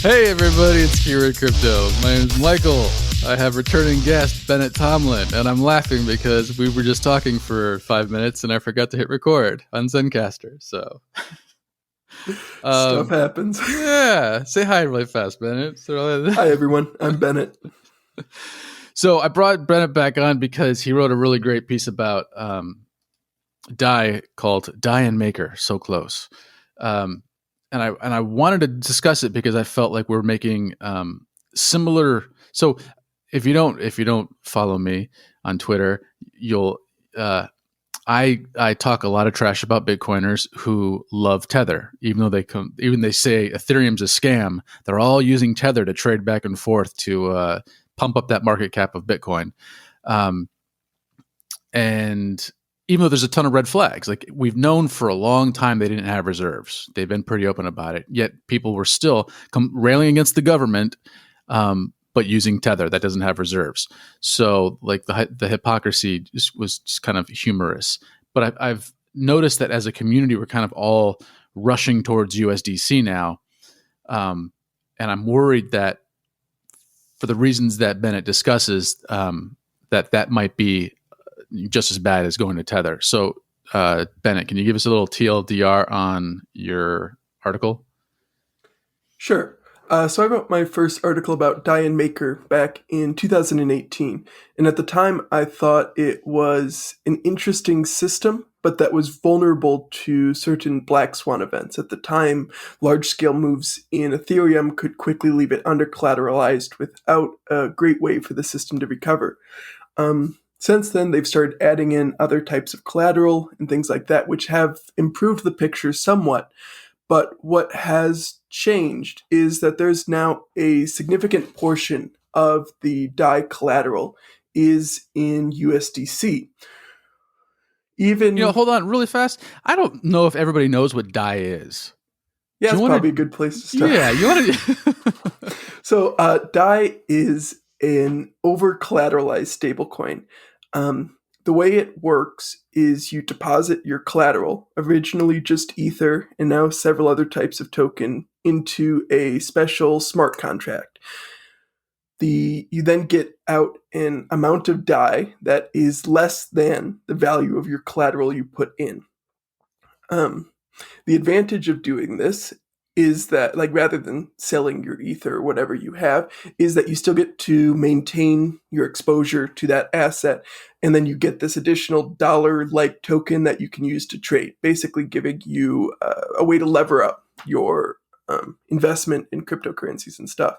Hey everybody, it's Kira Crypto. My name is Michael. I have returning guest Bennett Tomlin, and I'm laughing because we were just talking for 5 minutes and I forgot to hit record on Zencaster. So Stuff happens. yeah, say hi really fast, Bennett. Hi everyone, I'm Bennett. So I brought Bennett back on because he wrote a really great piece about Dai called Dai and Maker, so close. And I wanted to discuss it because I felt like we're making similar. So if you don't follow me on Twitter, you'll I talk a lot of trash about Bitcoiners who love Tether, even though they say Ethereum's a scam. They're all using Tether to trade back and forth to pump up that market cap of Bitcoin. And even though there's a ton of red flags, like we've known for a long time they didn't have reserves. They've been pretty open about it. Yet people were still railing against the government, but using Tether that doesn't have reserves. So like the hypocrisy was just kind of humorous. But I've noticed that as a community, we're kind of all rushing towards USDC now. And I'm worried that for the reasons that Bennett discusses, that might be just as bad as going to Tether. So, Bennett, can you give us a little TLDR on your article? Sure. So I wrote my first article about Dai and Maker back in 2018. And at the time, I thought it was an interesting system, but that was vulnerable to certain black swan events. At the time, large-scale moves in Ethereum could quickly leave it under-collateralized without a great way for the system to recover. Since then, they've started adding in other types of collateral and things like that, which have improved the picture somewhat. But what has changed is that there's now a significant portion of the Dai collateral is in USDC. Hold on really fast. I don't know if everybody knows what Dai is. Yeah, it's probably a good place to start. Yeah, you want to. So Dai is an over-collateralized stablecoin. The way it works is you deposit your collateral, originally just Ether and now several other types of token, into a special smart contract. You then get out an amount of Dai that is less than the value of your collateral you put in. The advantage of doing this is that, like, rather than selling your Ether or whatever you have, is that you still get to maintain your exposure to that asset, and then you get this additional dollar-like token that you can use to trade, basically giving you a way to lever up your investment in cryptocurrencies and stuff.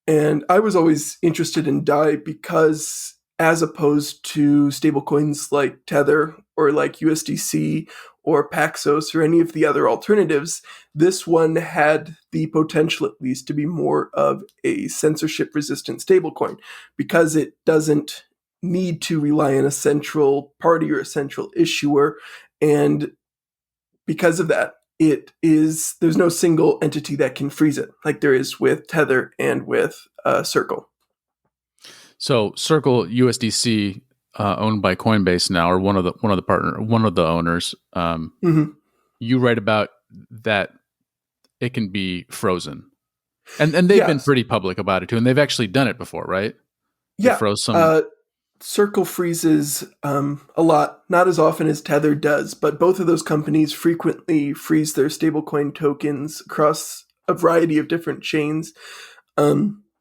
And I was always interested in Dai because, as opposed to stablecoins like Tether or like USDC or Paxos or any of the other alternatives, this one had the potential, at least, to be more of a censorship-resistant stablecoin because it doesn't need to rely on a central party or a central issuer. And because of that, there's no single entity that can freeze it, like there is with Tether and with Circle. So Circle USDC, owned by Coinbase now, or one of the owners. You write about that it can be frozen, and they've been pretty public about it too, and they've actually done it before, right? Yeah, froze some. Circle freezes a lot, not as often as Tether does, but both of those companies frequently freeze their stablecoin tokens across a variety of different chains,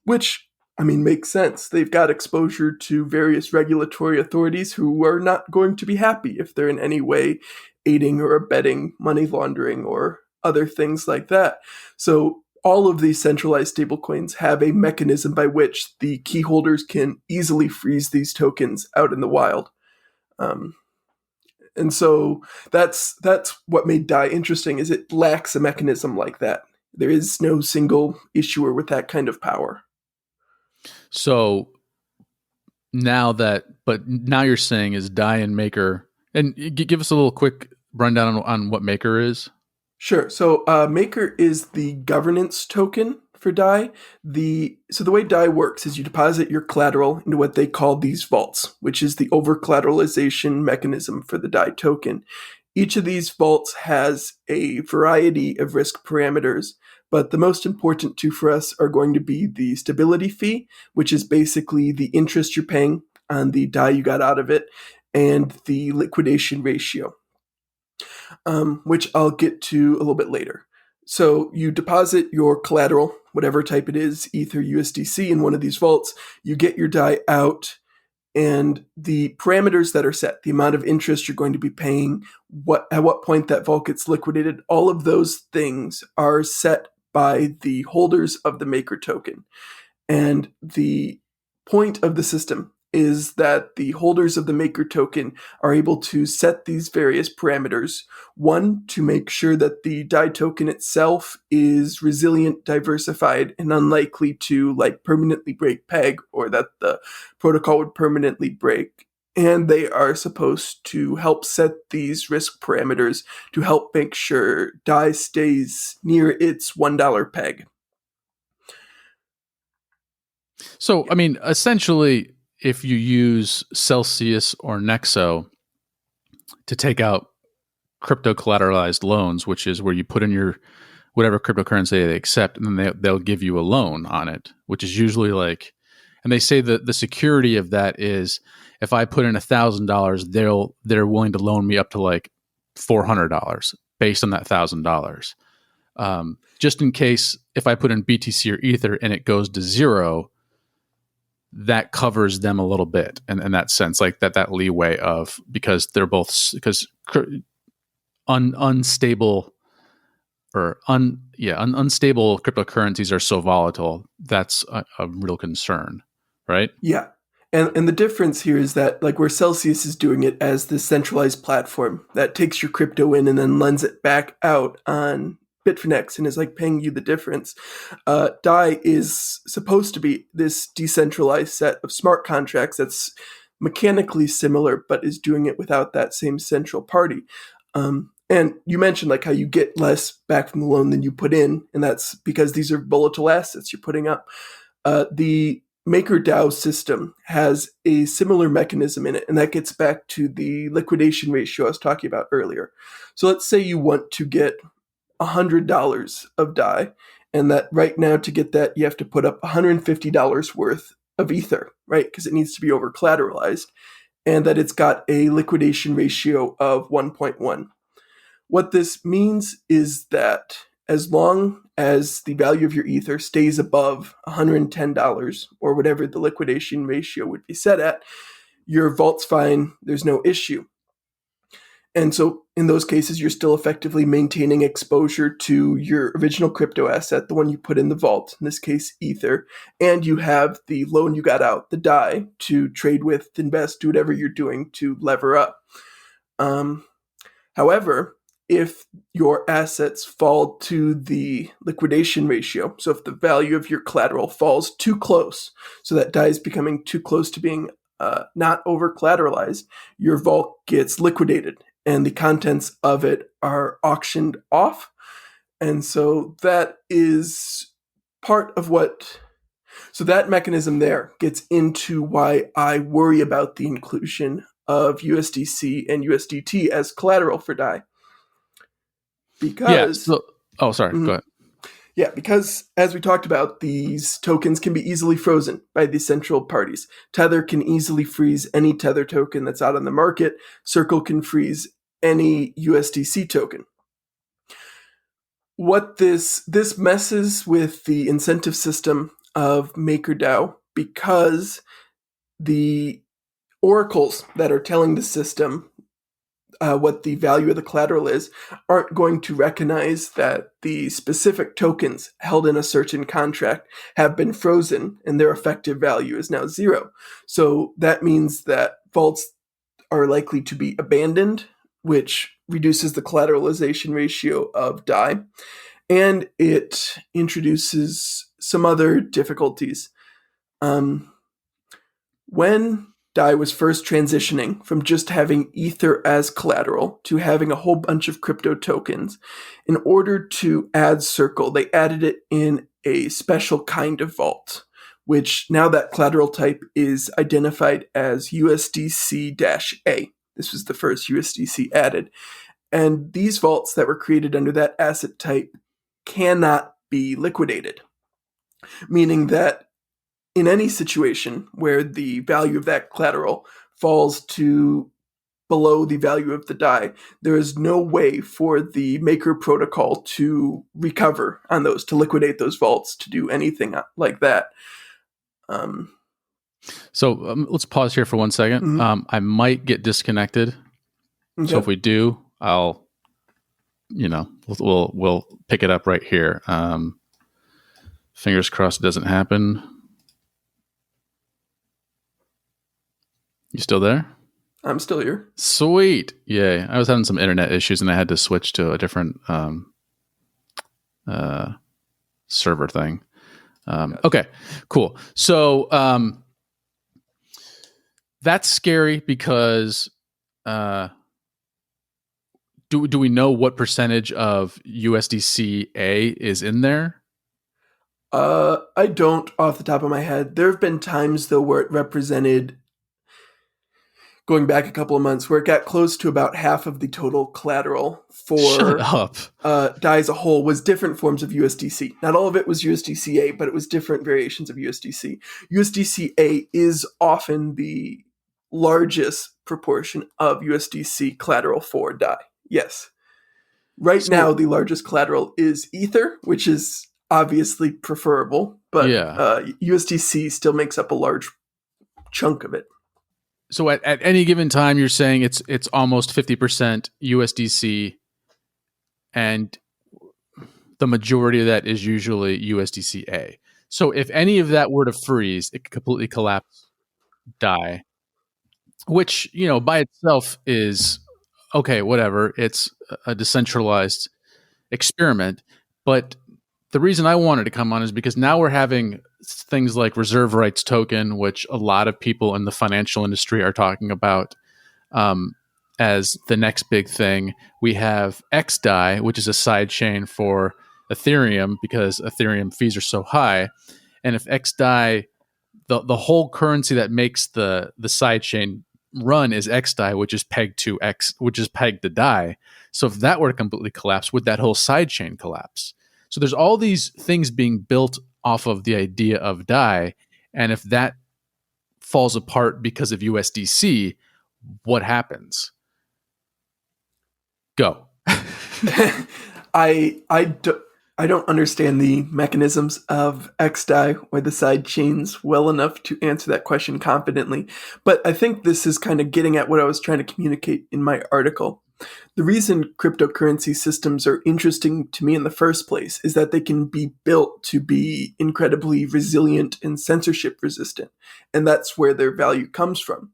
which, I mean, makes sense. They've got exposure to various regulatory authorities who are not going to be happy if they're in any way aiding or abetting money laundering or other things like that. So all of these centralized stablecoins have a mechanism by which the key holders can easily freeze these tokens out in the wild. And so that's what made Dai interesting, is it lacks a mechanism like that. There is no single issuer with that kind of power. So now you're saying is Dai and Maker, and give us a little quick rundown on what Maker is. Sure. So Maker is the governance token for Dai. So the way Dai works is you deposit your collateral into what they call these vaults, which is the over-collateralization mechanism for the Dai token. Each of these vaults has a variety of risk parameters, But the most important two for us are going to be the stability fee, which is basically the interest you're paying on the Dai you got out of it, and the liquidation ratio, which I'll get to a little bit later. So you deposit your collateral, whatever type it is, Ether, USDC, in one of these vaults. You get your Dai out, and the parameters that are set, the amount of interest you're going to be paying, at what point that vault gets liquidated, all of those things are set by the holders of the Maker token. And the point of the system is that the holders of the Maker token are able to set these various parameters. One, to make sure that the Dai token itself is resilient, diversified, and unlikely to permanently break peg, or that the protocol would permanently break. And they are supposed to help set these risk parameters to help make sure Dai stays near its $1 peg. So, I mean, essentially, if you use Celsius or Nexo to take out crypto collateralized loans, which is where you put in your whatever cryptocurrency they accept, and then they'll give you a loan on it, which is usually and they say that the security of that is if I put in $1,000, they're willing to loan me up to $400 based on that $1,000. Just in case if I put in BTC or Ether and it goes to zero, that covers them a little bit in that sense, that leeway of, because they're both, because unstable unstable cryptocurrencies are so volatile. That's a real concern, right? Yeah. And the difference here is that where Celsius is doing it as this centralized platform that takes your crypto in and then lends it back out on Bitfinex and is paying you the difference. Dai is supposed to be this decentralized set of smart contracts that's mechanically similar, but is doing it without that same central party. And you mentioned how you get less back from the loan than you put in, and that's because these are volatile assets you're putting up. The Maker Dai system has a similar mechanism in it, and that gets back to the liquidation ratio I was talking about earlier. So let's say you want to get $100 of Dai, and that right now to get that you have to put up $150 worth of Ether, right? Because it needs to be over collateralized, and that it's got a liquidation ratio of 1.1. What this means is that as long as the value of your Ether stays above $110, or whatever the liquidation ratio would be set at, your vault's fine, there's no issue. And so in those cases, you're still effectively maintaining exposure to your original crypto asset, the one you put in the vault, in this case, Ether, and you have the loan you got out, the Dai, to trade with, invest, do whatever you're doing to lever up. However, if your assets fall to the liquidation ratio, so if the value of your collateral falls too close, so that Dai is becoming too close to being not over collateralized, your vault gets liquidated and the contents of it are auctioned off. And so that is part of so that mechanism there gets into why I worry about the inclusion of USDC and USDT as collateral for Dai. Because, go ahead. Yeah, because as we talked about, these tokens can be easily frozen by the central parties. Tether can easily freeze any Tether token that's out on the market. Circle can freeze any USDC token. What this messes with the incentive system of Maker Dai, because the oracles that are telling the system what the value of the collateral is aren't going to recognize that the specific tokens held in a certain contract have been frozen and their effective value is now zero. So that means that vaults are likely to be abandoned, which reduces the collateralization ratio of Dai, and it introduces some other difficulties. When Dai was first transitioning from just having Ether as collateral to having a whole bunch of crypto tokens, in order to add Circle, they added it in a special kind of vault, which now that collateral type is identified as USDC-A. This was the first USDC added. And these vaults that were created under that asset type cannot be liquidated, meaning that in any situation where the value of that collateral falls to below the value of the Dai, there is no way for the Maker protocol to recover on those, to liquidate those vaults, to do anything like that. So let's pause here for 1 second. Mm-hmm. I might get disconnected. Okay. So if we do, I'll, we'll pick it up right here. Fingers crossed it doesn't happen. You still there? I'm still here. Sweet. Yay. I was having some internet issues and I had to switch to a different server thing. Okay, cool. So that's scary because do we know what percentage of USDC-A is in there? I don't off the top of my head. There have been times, though, where it represented, going back a couple of months, where it got close to about half of the total collateral for Shut up. Dai as a whole was different forms of USDC. Not all of it was USDC-A, but it was different variations of USDC. USDC-A is often the largest proportion of USDC collateral for Dai. Yes. Right now, the largest collateral is Ether, which is obviously preferable, but USDC still makes up a large chunk of it. So at any given time, you're saying it's almost 50% USDC, and the majority of that is usually USDC-A. So if any of that were to freeze, it could completely collapse Dai, which, by itself is okay, whatever. It's a decentralized experiment. But the reason I wanted to come on is because now we're having things like reserve rights token, which a lot of people in the financial industry are talking about as the next big thing. We have XDAI, which is a side chain for Ethereum because Ethereum fees are so high. And if XDAI, the whole currency that makes the side chain run is XDAI, which is pegged to Dai. So if that were to completely collapse, would that whole side chain collapse? So there's all these things being built off of the idea of Dai, and if that falls apart because of USDC, what happens? Go. I don't understand the mechanisms of XDAI or the side chains well enough to answer that question confidently, but I think this is kind of getting at what I was trying to communicate in my article. The reason cryptocurrency systems are interesting to me in the first place is that they can be built to be incredibly resilient and censorship resistant, and that's where their value comes from.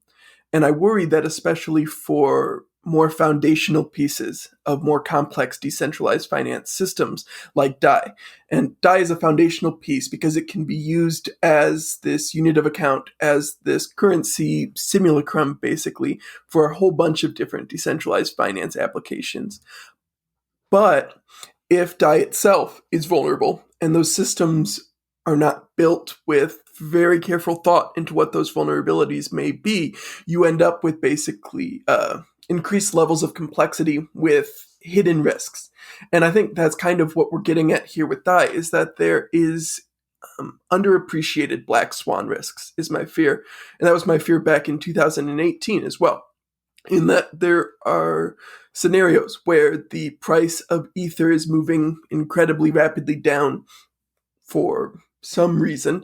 And I worry that especially for more foundational pieces of more complex decentralized finance systems like Dai. And Dai is a foundational piece because it can be used as this unit of account, as this currency simulacrum, basically, for a whole bunch of different decentralized finance applications. But if Dai itself is vulnerable and those systems are not built with very careful thought into what those vulnerabilities may be, you end up with basically increased levels of complexity with hidden risks. And I think that's kind of what we're getting at here with Dai, is that there is underappreciated black swan risks, is my fear. And that was my fear back in 2018 as well, in that there are scenarios where the price of Ether is moving incredibly rapidly down for some reason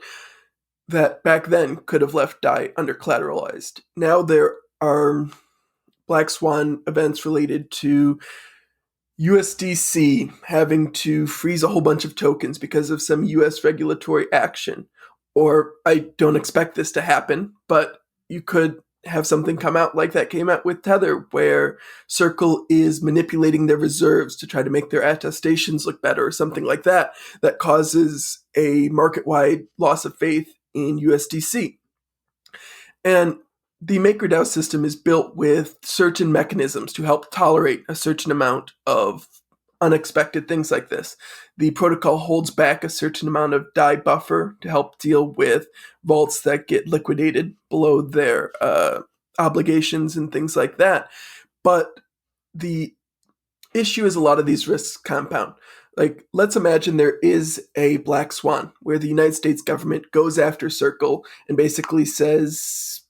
that back then could have left Dai under-collateralized. Now there are black swan events related to USDC having to freeze a whole bunch of tokens because of some US regulatory action. Or I don't expect this to happen, but you could have something come out like that came out with Tether, where Circle is manipulating their reserves to try to make their attestations look better or something like that, that causes a market-wide loss of faith in USDC. And the MakerDAO system is built with certain mechanisms to help tolerate a certain amount of unexpected things like this. The protocol holds back a certain amount of Dai buffer to help deal with vaults that get liquidated below their obligations and things like that. But the issue is a lot of these risks compound. Like, let's imagine there is a black swan where the United States government goes after Circle and basically says,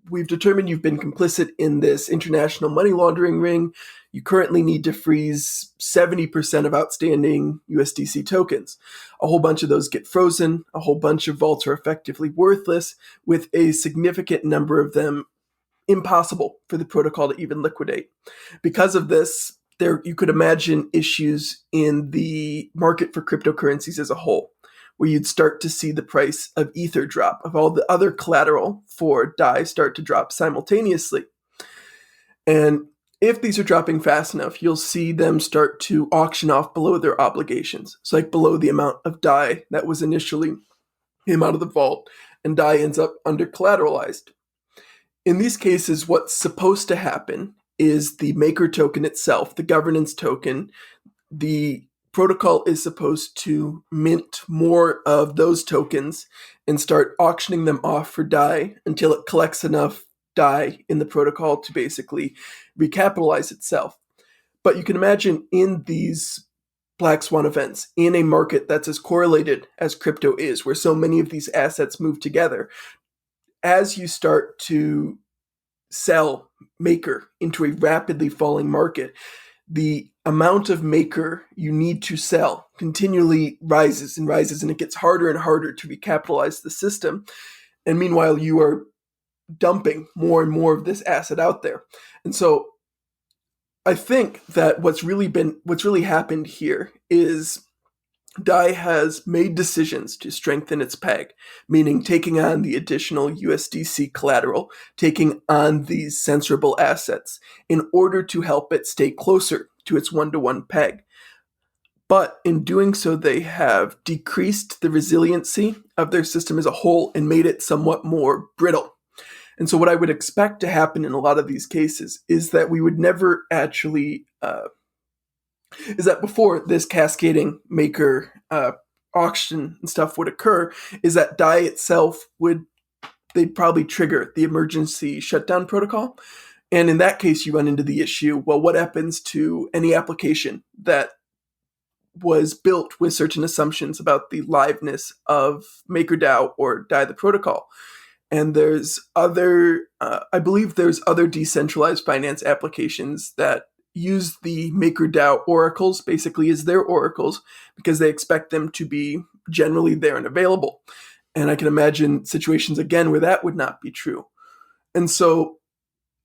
we've determined you've been complicit in this international money laundering ring. You currently need to freeze 70% of outstanding USDC tokens. A whole bunch of those get frozen. A whole bunch of vaults are effectively worthless, with a significant number of them impossible for the protocol to even liquidate. Because of this, you could imagine issues in the market for cryptocurrencies as a whole, where you'd start to see the price of Ether drop, of all the other collateral for Dai start to drop simultaneously. And if these are dropping fast enough, you'll see them start to auction off below their obligations. So like below the amount of Dai that was initially came out of the vault, and Dai ends up under collateralized. In these cases, what's supposed to happen is the Maker token itself, the governance token, the protocol is supposed to mint more of those tokens and start auctioning them off for Dai until it collects enough Dai in the protocol to basically recapitalize itself. But you can imagine in these black swan events, in a market that's as correlated as crypto is, where so many of these assets move together, as you start to sell Maker into a rapidly falling market, the amount of Maker you need to sell continually rises and rises, and it gets harder and harder to recapitalize the system. And meanwhile, you are dumping more and more of this asset out there. And so I think that what's really happened here is Dai has made decisions to strengthen its peg, meaning taking on the additional USDC collateral, taking on these censorable assets in order to help it stay closer to its one-to-one peg. But in doing so, they have decreased the resiliency of their system as a whole and made it somewhat more brittle. And so what I would expect to happen in a lot of these cases is that we would never actually is that before this cascading Maker auction and stuff would occur, is that Dai itself they'd probably trigger the emergency shutdown protocol. And in that case, you run into the issue, well, what happens to any application that was built with certain assumptions about the liveness of Maker DAO or Dai the protocol? And there's I believe there's other decentralized finance applications that use the Maker DAO oracles basically as their oracles because they expect them to be generally there and available. And I can imagine situations again where that would not be true. And so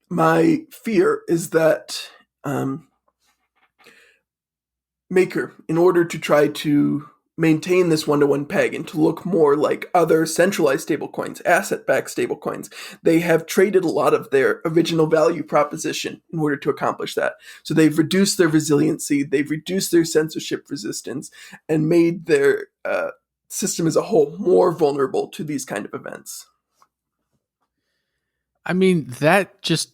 my fear is that Maker, in order to try to maintain this one-to-one peg and to look more like other centralized stablecoins, asset-backed stablecoins, they have traded a lot of their original value proposition in order to accomplish that. So they've reduced their resiliency, they've reduced their censorship resistance, and made their system as a whole more vulnerable to these kind of events. I mean, that just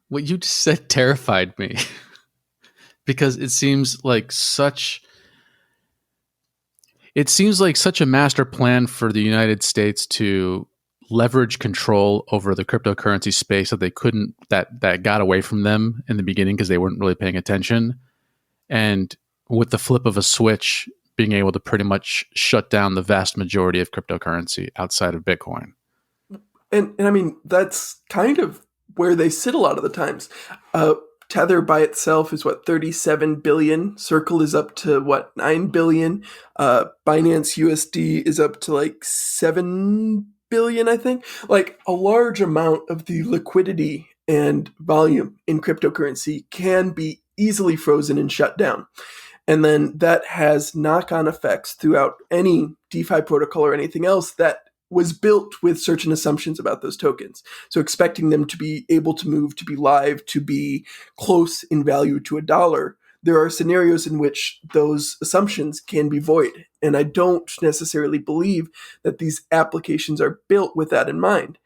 what you just said terrified me because it seems like such a master plan for the United States to leverage control over the cryptocurrency space that got away from them in the beginning because they weren't really paying attention. And with the flip of a switch, being able to pretty much shut down the vast majority of cryptocurrency outside of Bitcoin. And I mean, that's kind of where they sit a lot of the times. Tether by itself is 37 billion. Circle is up to 9 billion. Binance USD is up to 7 billion, I think. Like a large amount of the liquidity and volume in cryptocurrency can be easily frozen and shut down. And then that has knock-on effects throughout any DeFi protocol or anything else that was built with certain assumptions about those tokens. So expecting them to be able to move, to be live, to be close in value to $1, there are scenarios in which those assumptions can be void. And I don't necessarily believe that these applications are built with that in mind.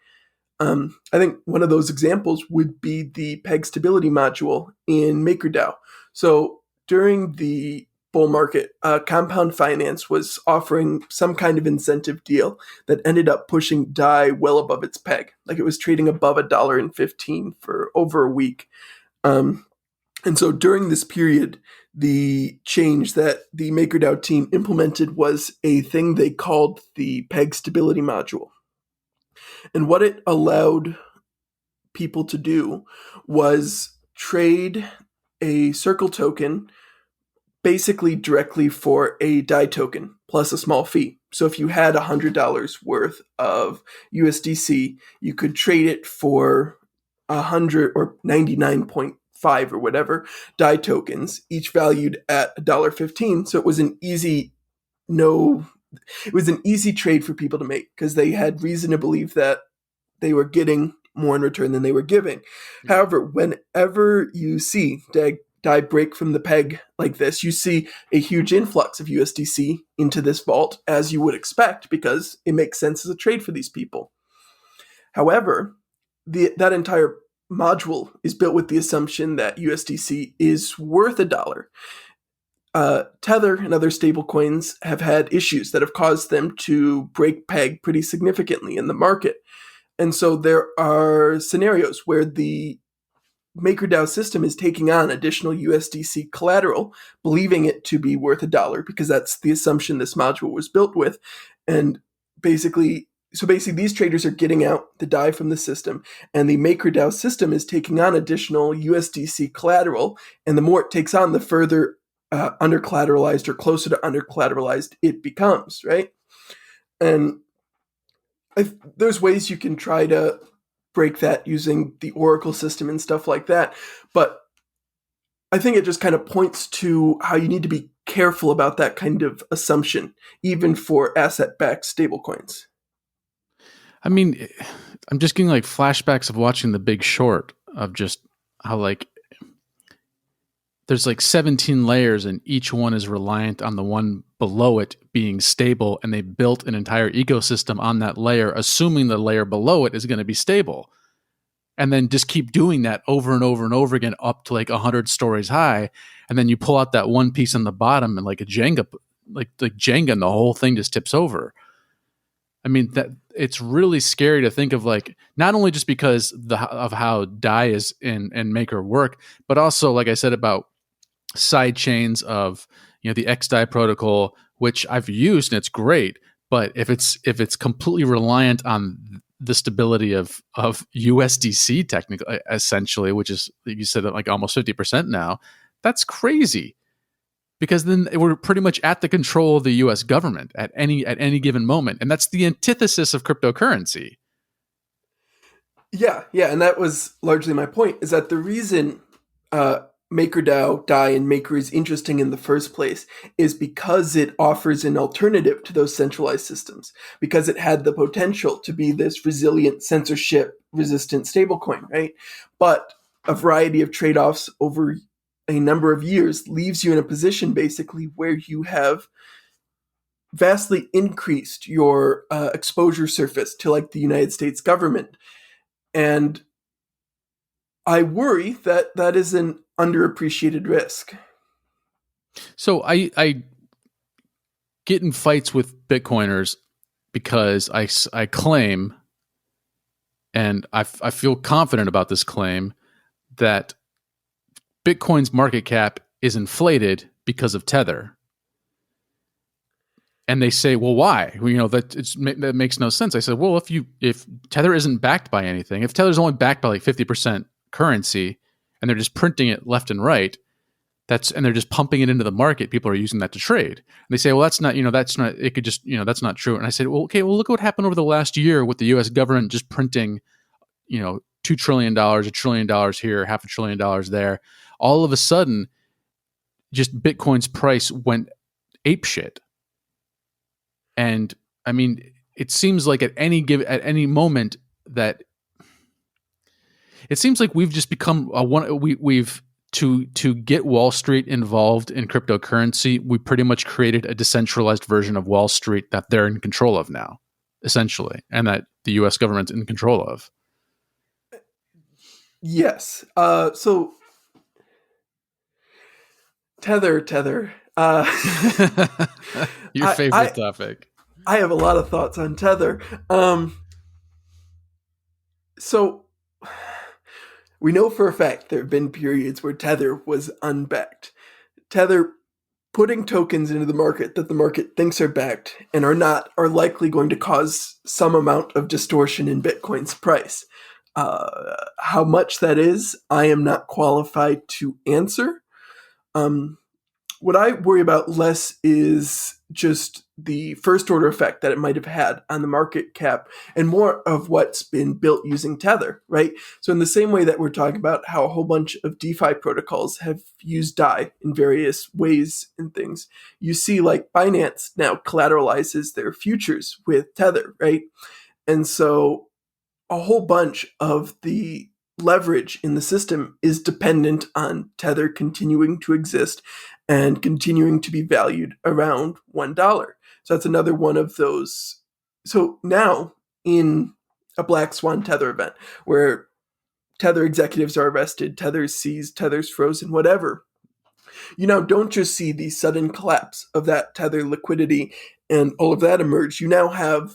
I think one of those examples would be the peg stability module in MakerDAO. So during the bull market, Compound Finance was offering some kind of incentive deal that ended up pushing Dai well above its peg. Like it was trading above $1.15 for over a week. And And so during this period, the change that the MakerDAO team implemented was a thing they called the peg stability module. And what it allowed people to do was trade a circle token basically directly for a Dai token plus a small fee. So if you had $100 worth of USDC, you could trade it for 100 or 99.5 or whatever Dai tokens, each valued at $1.15. So it was an easy trade for people to make because they had reason to believe that they were getting more in return than they were giving. Yeah. However, whenever you see Dai break from the peg like this, you see a huge influx of USDC into this vault, as you would expect, because it makes sense as a trade for these people. However, that entire module is built with the assumption that USDC is worth $1. Tether and other stablecoins have had issues that have caused them to break peg pretty significantly in the market. And so there are scenarios where the MakerDAO system is taking on additional USDC collateral, believing it to be worth $1, because that's the assumption this module was built with. And basically these traders are getting out the Dai from the system, and the MakerDAO system is taking on additional USDC collateral. And the more it takes on, the further under-collateralized or closer to under-collateralized it becomes, right? And there's ways you can try to break that using the Oracle system and stuff like that. But I think it just kind of points to how you need to be careful about that kind of assumption, even for asset-backed stablecoins. I mean, I'm just getting like flashbacks of watching The Big Short, of just how like there's like 17 layers and each one is reliant on the one below it being stable, and they built an entire ecosystem on that layer, assuming the layer below it is going to be stable. And then just keep doing that over and over and over again up to like 100 stories high. And then you pull out that one piece on the bottom and like a Jenga, like Jenga, and the whole thing just tips over. I mean, that it's really scary to think of, like, not only just because of how Dai is and Maker work, but also, like I said, about side chains of, you know, the XDAI protocol, which I've used and it's great. But if it's completely reliant on the stability of USDC, technically, essentially, which is, like you said, like almost 50% now, that's crazy. Because then we're pretty much at the control of the U.S. government at any given moment, and that's the antithesis of cryptocurrency. Yeah, and that was largely my point. Is that the reason MakerDAO, Dai, and Maker is interesting in the first place is because it offers an alternative to those centralized systems. Because it had the potential to be this resilient, censorship-resistant stablecoin, right? But a variety of trade-offs over a number of years leaves you in a position basically where you have vastly increased your exposure surface to like the United States government. And I worry that that is an underappreciated risk. So I get in fights with Bitcoiners because I claim, and I feel confident about this claim, that Bitcoin's market cap is inflated because of Tether. And they say, well, why? Well, you know, that makes no sense. I said, well, if Tether isn't backed by anything, if Tether's only backed by like 50% currency, and they're just printing it left and right, and they're just pumping it into the market, people are using that to trade. And they say, well, that's not, it could just, that's not true. And I said, well, okay, well, look what happened over the last year with the U.S. government just printing, $2 trillion, $1 trillion here, $500 billion there. All of a sudden, just Bitcoin's price went apeshit. And I mean, it seems like at any moment that it seems like we've just become to get Wall Street involved in cryptocurrency. We pretty much created a decentralized version of Wall Street that they're in control of now, essentially, and that the U.S. government's in control of. Yes. So Tether. Your favorite topic. I have a lot of thoughts on Tether. So We know for a fact there have been periods where Tether was unbacked. Tether putting tokens into the market that the market thinks are backed and are not are likely going to cause some amount of distortion in Bitcoin's price. How much that is, I am not qualified to answer. Um, what I worry about less is just the first order effect that it might have had on the market cap and more of what's been built using Tether, right? So, in the same way that we're talking about how a whole bunch of DeFi protocols have used Dai in various ways and things, you see like Binance now collateralizes their futures with Tether, right? And so a whole bunch of the leverage in the system is dependent on Tether continuing to exist and continuing to be valued around $1. So that's another one of those. So now, in a Black Swan Tether event where Tether executives are arrested, Tether's seized, Tether's frozen, whatever, you now don't just see the sudden collapse of that Tether liquidity and all of that emerge. You now have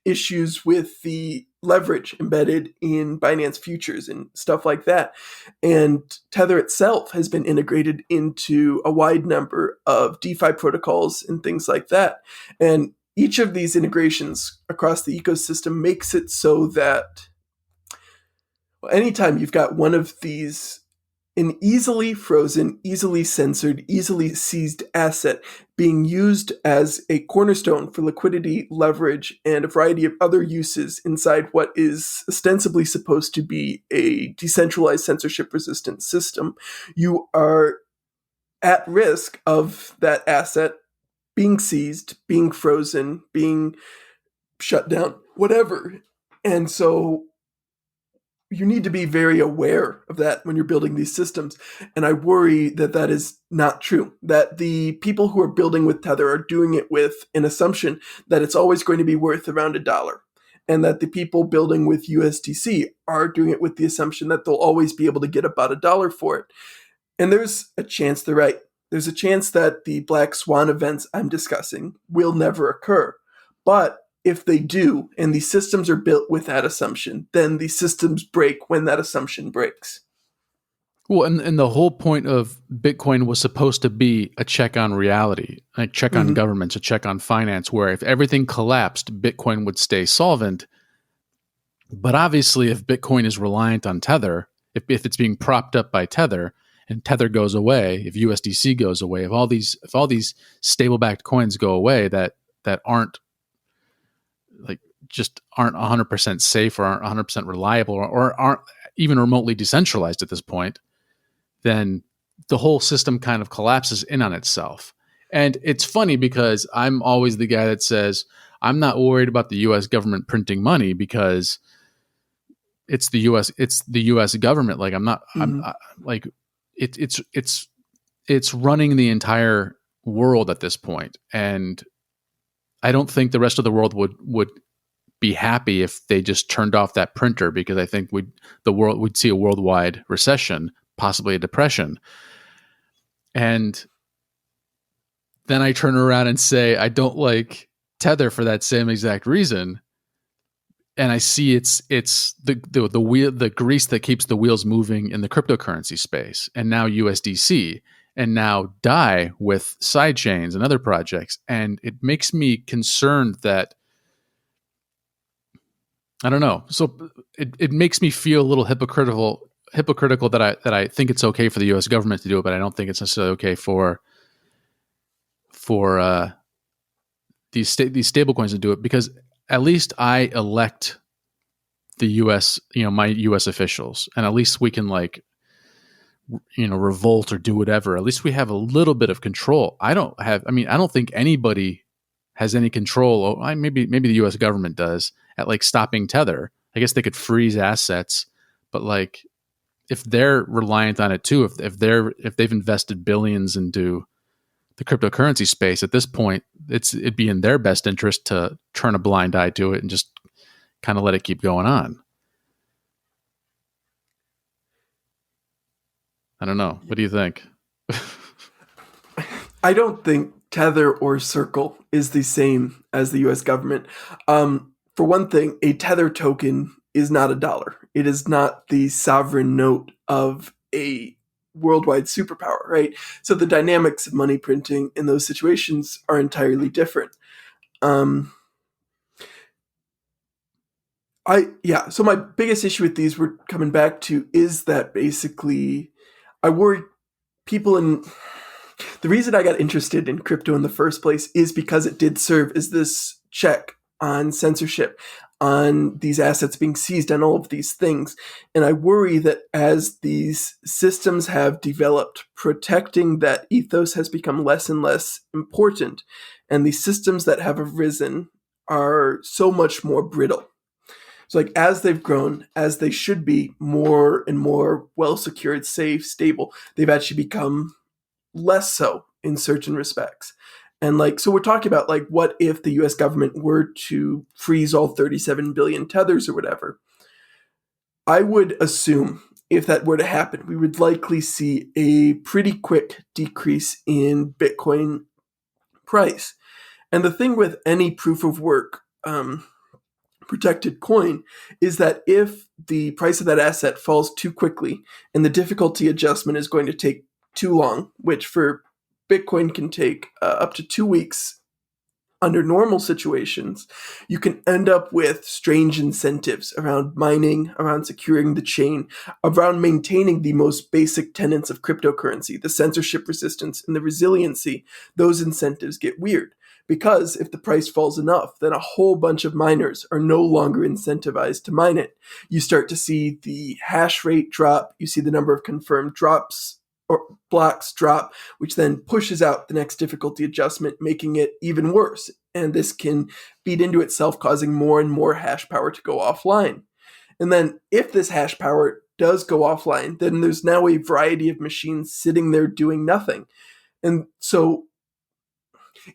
issues with the leverage embedded in Binance futures and stuff like that. And Tether itself has been integrated into a wide number of DeFi protocols and things like that. And each of these integrations across the ecosystem makes it so that anytime you've got one of these, an easily frozen, easily censored, easily seized asset being used as a cornerstone for liquidity, leverage, and a variety of other uses inside what is ostensibly supposed to be a decentralized censorship-resistant system, you are at risk of that asset being seized, being frozen, being shut down, whatever. And so you need to be very aware of that when you're building these systems. And I worry that that is not true, that the people who are building with Tether are doing it with an assumption that it's always going to be worth around $1. And that the people building with USDC are doing it with the assumption that they'll always be able to get about $1 for it. And there's a chance they're right. There's a chance that the Black Swan events I'm discussing will never occur. But if they do, and the systems are built with that assumption, then the systems break when that assumption breaks. Well, and the whole point of Bitcoin was supposed to be a check on reality, a check on governments, a check on finance, where if everything collapsed, Bitcoin would stay solvent. But obviously, if Bitcoin is reliant on Tether, if it's being propped up by Tether, and Tether goes away, if USDC goes away, if all these stable-backed coins go away that aren't like just aren't 100% safe or aren't 100% reliable or aren't even remotely decentralized at this point, then the whole system kind of collapses in on itself. And it's funny because I'm always the guy that says, I'm not worried about the US government printing money because it's the US government. Like it's running the entire world at this point. And I don't think the rest of the world would be happy if they just turned off that printer, because I think we'd see a worldwide recession, possibly a depression. And then I turn around and say I don't like Tether for that same exact reason. And I see it's the wheel, the grease that keeps the wheels moving in the cryptocurrency space, and now USDC, and now Dai with sidechains and other projects. And it makes me concerned that, I don't know. So it makes me feel a little hypocritical that I think it's okay for the US government to do it, but I don't think it's necessarily okay for these stable coins to do it, because at least I elect the US, my US officials, and at least we can revolt or do whatever. At least we have a little bit of control. I don't think anybody has any control. Maybe the US government does at stopping Tether. I guess they could freeze assets, but if they're reliant on it too, if they've invested billions into the cryptocurrency space at this point, it'd be in their best interest to turn a blind eye to it and just kind of let it keep going on. I don't know. What do you think? I don't think Tether or Circle is the same as the US government. For one thing, a Tether token is not a dollar. It is not the sovereign note of a worldwide superpower, right? So the dynamics of money printing in those situations are entirely different. Um, so my biggest issue with these we're coming back to is that basically I worry people in the reason I got interested in crypto in the first place is because it did serve as this check on censorship, on these assets being seized, on all of these things. And I worry that as these systems have developed, protecting that ethos has become less and less important. And these systems that have arisen are so much more brittle. So, like, as they've grown, as they should be more and more well secured, safe, stable, they've actually become less so in certain respects. And like, so we're talking about like, what if the US government were to freeze all 37 billion tethers or whatever? I would assume if that were to happen, we would likely see a pretty quick decrease in Bitcoin price. And the thing with any proof of work protected coin is that if the price of that asset falls too quickly and the difficulty adjustment is going to take too long, which for Bitcoin can take up to 2 weeks under normal situations, you can end up with strange incentives around mining, around securing the chain, around maintaining the most basic tenets of cryptocurrency, the censorship resistance and the resiliency. Those incentives get weird. Because if the price falls enough, then a whole bunch of miners are no longer incentivized to mine it. You start to see the hash rate drop, you see the number of confirmed drops or blocks drop, which then pushes out the next difficulty adjustment, making it even worse. And this can feed into itself, causing more and more hash power to go offline. And then if this hash power does go offline, then there's now a variety of machines sitting there doing nothing. And so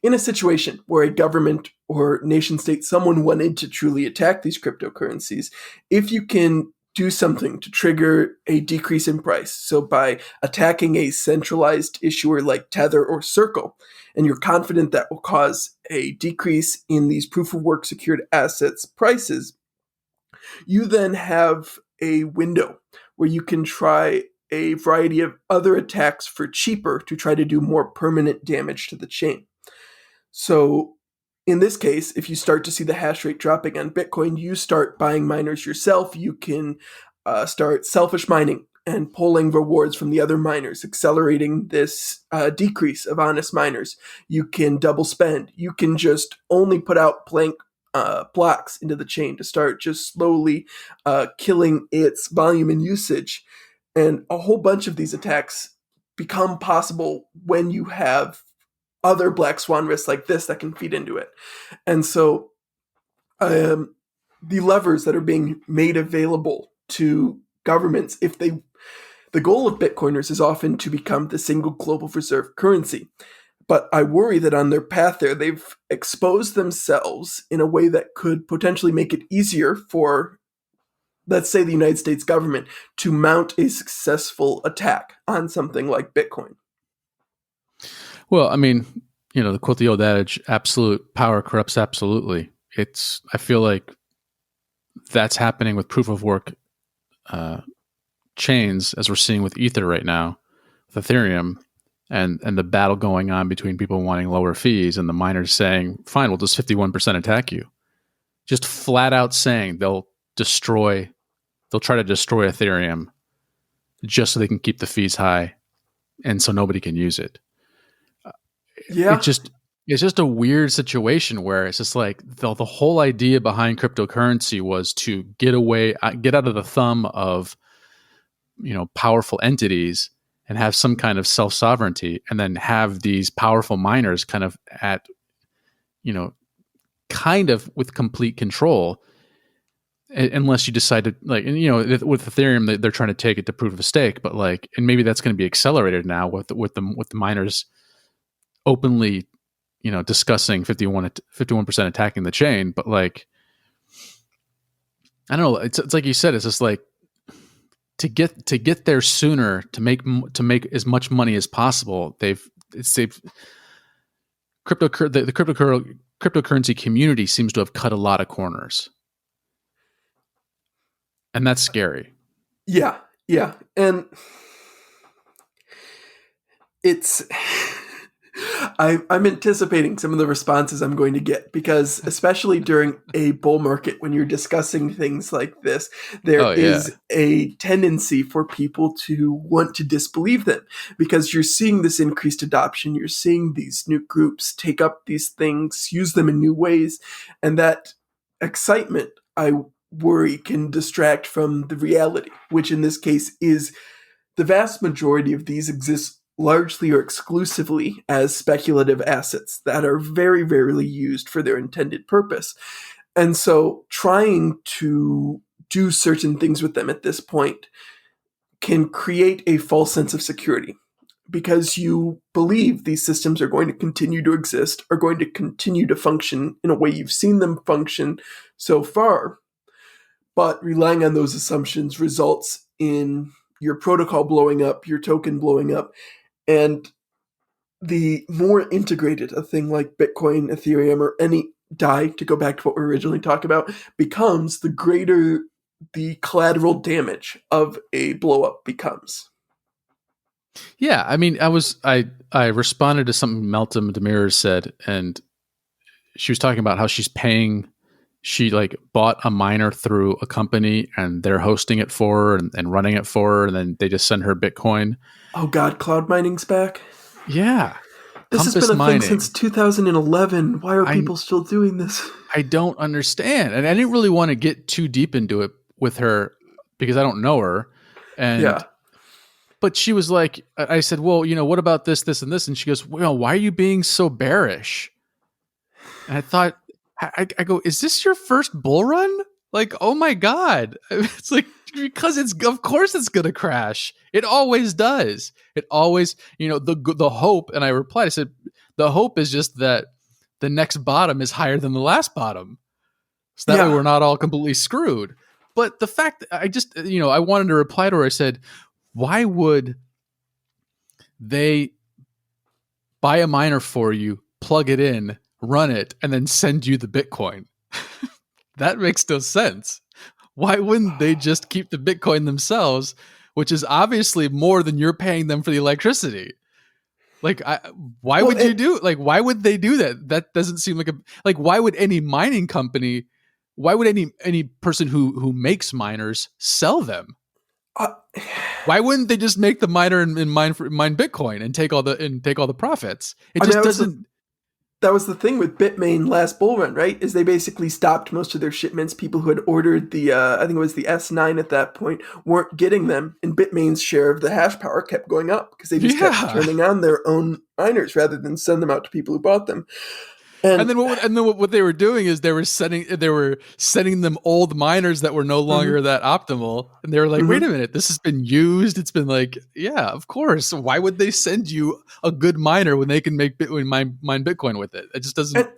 in a situation where a government or nation state, someone wanted to truly attack these cryptocurrencies, if you can do something to trigger a decrease in price, so by attacking a centralized issuer like Tether or Circle, and you're confident that will cause a decrease in these proof of work secured assets prices, you then have a window where you can try a variety of other attacks for cheaper to try to do more permanent damage to the chain. So in this case, if you start to see the hash rate dropping on Bitcoin, you start buying miners yourself. You can start selfish mining and pulling rewards from the other miners, accelerating this decrease of honest miners. You can double spend. You can just only put out blank blocks into the chain to start just slowly killing its volume and usage. And a whole bunch of these attacks become possible when you have other black swan risks like this that can feed into it. And so the levers that are being made available to governments, the goal of Bitcoiners is often to become the single global reserve currency. But I worry that on their path there, they've exposed themselves in a way that could potentially make it easier for, let's say, the United States government to mount a successful attack on something like Bitcoin. Well, I mean, to quote the old adage, absolute power corrupts absolutely. I feel like that's happening with proof of work chains, as we're seeing with Ether right now, with Ethereum, and the battle going on between people wanting lower fees and the miners saying, fine, we'll just 51% attack you. Just flat out saying they'll try to destroy Ethereum just so they can keep the fees high and so nobody can use it. Yeah. It's just a weird situation where it's just like the whole idea behind cryptocurrency was to get out of the thumb of, powerful entities and have some kind of self-sovereignty, and then have these powerful miners kind of with complete control, unless you decide to with Ethereum, they're trying to take it to proof of stake, but and maybe that's going to be accelerated now with the miners openly, discussing 51% attacking the chain. But I don't know. It's like you said. It's just like to get there sooner, to make as much money as possible. The cryptocurrency community seems to have cut a lot of corners. And that's scary. Yeah, yeah. And it's I'm anticipating some of the responses I'm going to get, because especially during a bull market, when you're discussing things like this, there Oh yeah. is a tendency for people to want to disbelieve them, because you're seeing this increased adoption. You're seeing these new groups take up these things, use them in new ways, and that excitement, I worry, can distract from the reality, which in this case is the vast majority of these exist largely or exclusively as speculative assets that are very rarely used for their intended purpose. And so trying to do certain things with them at this point can create a false sense of security, because you believe these systems are going to continue to exist, are going to continue to function in a way you've seen them function so far. But relying on those assumptions results in your protocol blowing up, your token blowing up, and the more integrated a thing like Bitcoin, Ethereum, or any DAI, to go back to what we originally talked about, becomes, the greater the collateral damage of a blowup becomes. Yeah, I mean, I responded to something Meltem Demir said, and she was talking about how she like bought a miner through a company and they're hosting it for her and running it for her, and then they just send her Bitcoin. Oh God, cloud mining's back. Yeah. This has Compass been a mining. thing since 2011. Why are people still doing this? I don't understand. And I didn't really want to get too deep into it with her because I don't know her. And Yeah. but she was like, I said, well, what about this, this, and this? And she goes, well, why are you being so bearish? And I thought, I go, is this your first bull run? Like, oh my God. It's like, because of course it's going to crash. It always does. It always, the hope. And I replied, I said, the hope is just that the next bottom is higher than the last bottom. So that way we're not all completely screwed. But the fact that I wanted to reply to her, I said, why would they buy a miner for you, plug it in, run it, and then send you the Bitcoin? That makes no sense. Why wouldn't they just keep the Bitcoin themselves, which is obviously more than you're paying them for the electricity? Like, why would they do that? That doesn't seem like why would any mining company, why would any person who makes miners sell them? Why wouldn't they just make the miner and mine Bitcoin and take all the profits? It just doesn't. That was the thing with Bitmain last bull run, right? Is they basically stopped most of their shipments. People who had ordered the, I think it was the S9 at that point, weren't getting them, and Bitmain's share of the hash power kept going up because they just kept turning on their own miners rather than send them out to people who bought them. And then what they were doing is they were sending them old miners that were no longer that optimal, and they were like, wait a minute, this has been used. It's been like, yeah, of course. Why would they send you a good miner when they can mine Bitcoin with it? It just doesn't.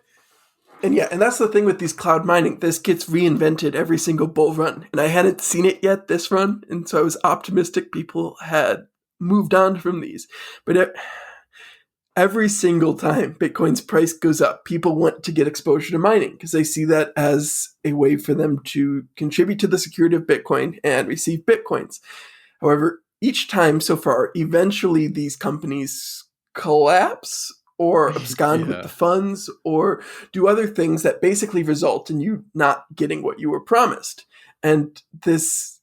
And that's the thing with these cloud mining. This gets reinvented every single bull run, and I hadn't seen it yet this run, and so I was optimistic people had moved on from these, but every single time Bitcoin's price goes up, people want to get exposure to mining because they see that as a way for them to contribute to the security of Bitcoin and receive Bitcoins. However, each time so far, eventually these companies collapse or abscond with the funds or do other things that basically result in you not getting what you were promised. And this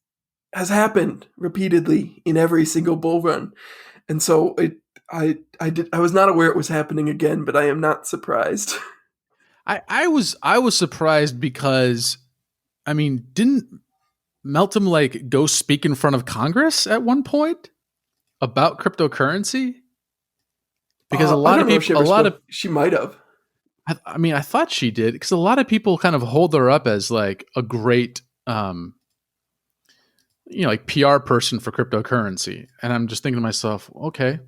has happened repeatedly in every single bull run. And so I was not aware it was happening again, but I am not surprised. I was surprised because, I mean, didn't Meltem like go speak in front of Congress at one point about cryptocurrency? Because she might have. I mean, I thought she did, because a lot of people kind of hold her up as like a great, like PR person for cryptocurrency, and I'm just thinking to myself, okay,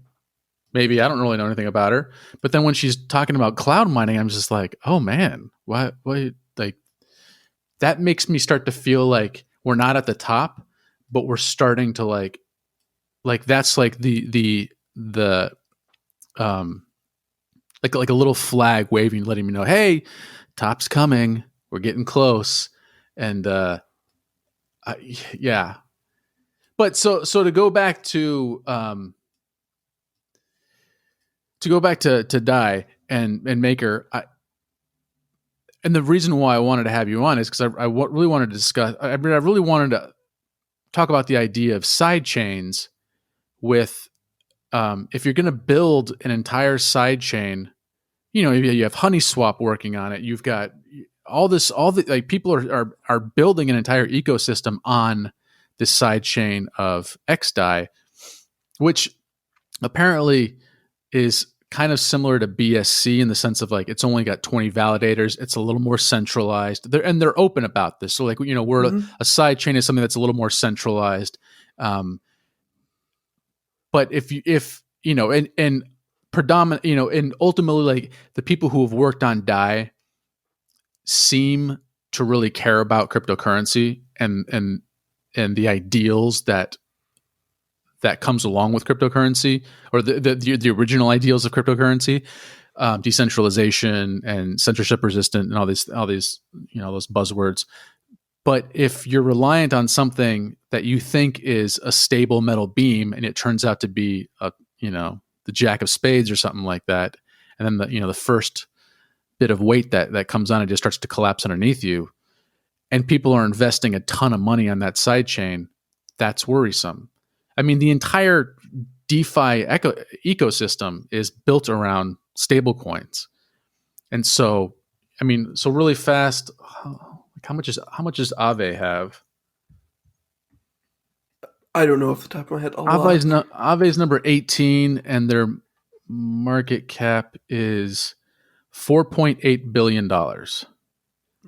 maybe I don't really know anything about her. But then when she's talking about cloud mining, I'm just like, oh man, what, like that makes me start to feel like we're not at the top, but we're starting to like that's like the like a little flag waving, letting me know, hey, top's coming. We're getting close. And Yeah. But so to go back to Dai and Maker, and the reason why I wanted to have you on is because I really wanted to discuss. I really wanted to talk about the idea of side chains. With if you're going to build an entire side chain, you have HoneySwap working on it. You've got all the like people are building an entire ecosystem on this side chain of XDAI, which apparently is kind of similar to BSC in the sense of like it's only got 20 validators. It's a little more centralized. They're open about this. So like we're a side chain is something that's a little more centralized. But if and predominant, and ultimately like the people who have worked on Dai seem to really care about cryptocurrency and the ideals that comes along with cryptocurrency, or the original ideals of cryptocurrency, decentralization and censorship resistant and all these those buzzwords. But if you're reliant on something that you think is a stable metal beam and it turns out to be the jack of spades or something like that, and then the first bit of weight that comes on, it just starts to collapse underneath you, and people are investing a ton of money on that side chain, that's worrisome. I mean, the entire DeFi ecosystem is built around stable coins. And so, I mean, so really fast, how much does Aave have? I don't know off the top of my head. Aave's number 18, and their market cap is $4.8 billion.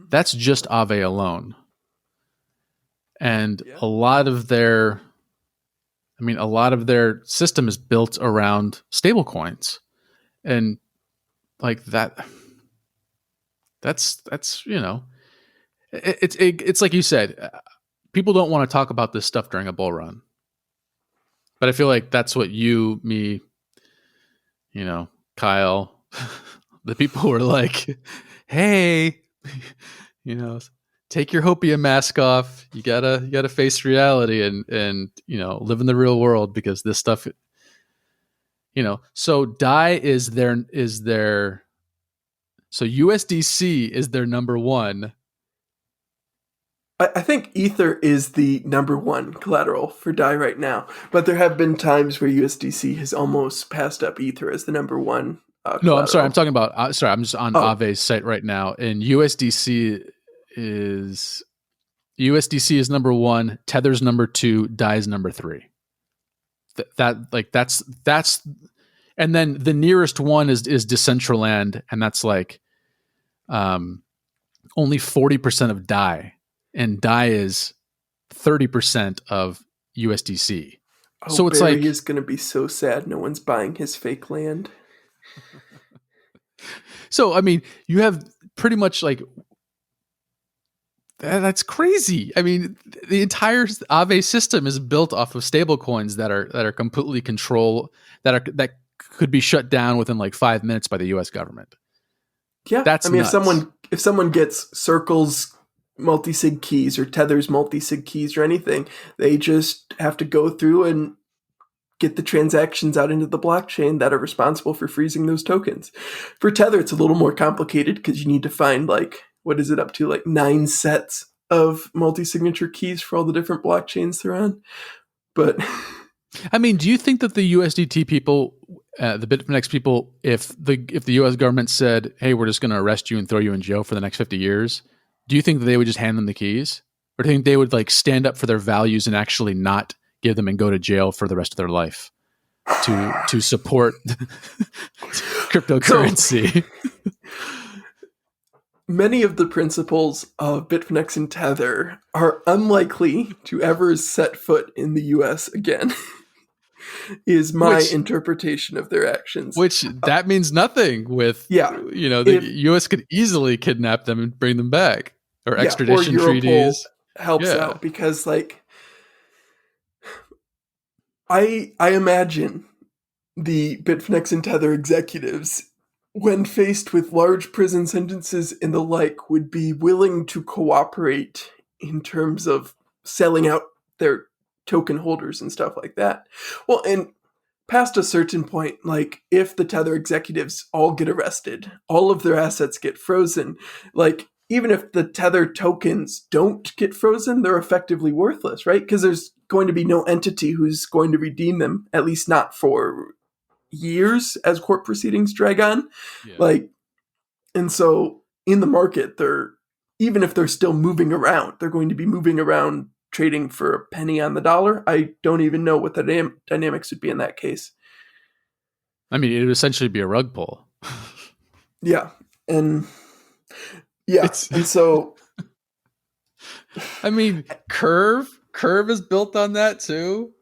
That's just Aave alone. And a lot of their system is built around stable coins. And like that's it's like you said, people don't want to talk about this stuff during a bull run. But I feel like that's what you, me, Kyle, the people who are like, hey, take your Hopium mask off. You gotta face reality and live in the real world, because this stuff, so Dai is their so USDC is their number one. I think Ether is the number one collateral for Dai right now, but there have been times where USDC has almost passed up Ether as the number one. No, I'm sorry. I'm talking about. I'm just on Aave's site right now, and USDC is number one. Tether's number two. Dai's number three. That's, and then the nearest one is Decentraland, and that's like, only 40% of Dai. And Dai is 30% of USDC. Oh, so it's Barry like is going to be so sad. No one's buying his fake land. So I mean, you have pretty much like that's crazy. I mean, the entire Aave system is built off of stable coins that are completely controlled, that could be shut down within like 5 minutes by the U.S. government. Yeah, that's nuts. if someone gets Circle's multi-sig keys or Tether's multi-sig keys or anything, they just have to go through and get the transactions out into the blockchain that are responsible for freezing those tokens. For Tether, it's a little more complicated because you need to find what is it up to, 9 sets of multi-signature keys for all the different blockchains they're on. But I mean, do you think that the USDT people, the Bitfinex people, if the U.S. government said, "Hey, we're just going to arrest you and throw you in jail for the next 50 years," do you think that they would just hand them the keys, or do you think they would stand up for their values and actually not give them and go to jail for the rest of their life to support cryptocurrency? So, many of the principles of Bitfinex and Tether are unlikely to ever set foot in the U.S. again. Is my interpretation of their actions. Which that means nothing with, the U.S. could easily kidnap them and bring them back, or extradition treaties. Helps out because I imagine the Bitfinex and Tether executives, when faced with large prison sentences and the like, would be willing to cooperate in terms of selling out their token holders and stuff like that. Well, and past a certain point, like if the Tether executives all get arrested, all of their assets get frozen, like even if the Tether tokens don't get frozen, they're effectively worthless, right? Because there's going to be no entity who's going to redeem them, at least not for years as court proceedings drag on. Yeah. Like, and so in the market, they're, even if they're still moving around, they're going to be moving around trading for a penny on the dollar. I don't even know what the dynamics would be in that case. I mean, it would essentially be a rug pull. Yeah. And yeah. And so, I mean, Curve is built on that too.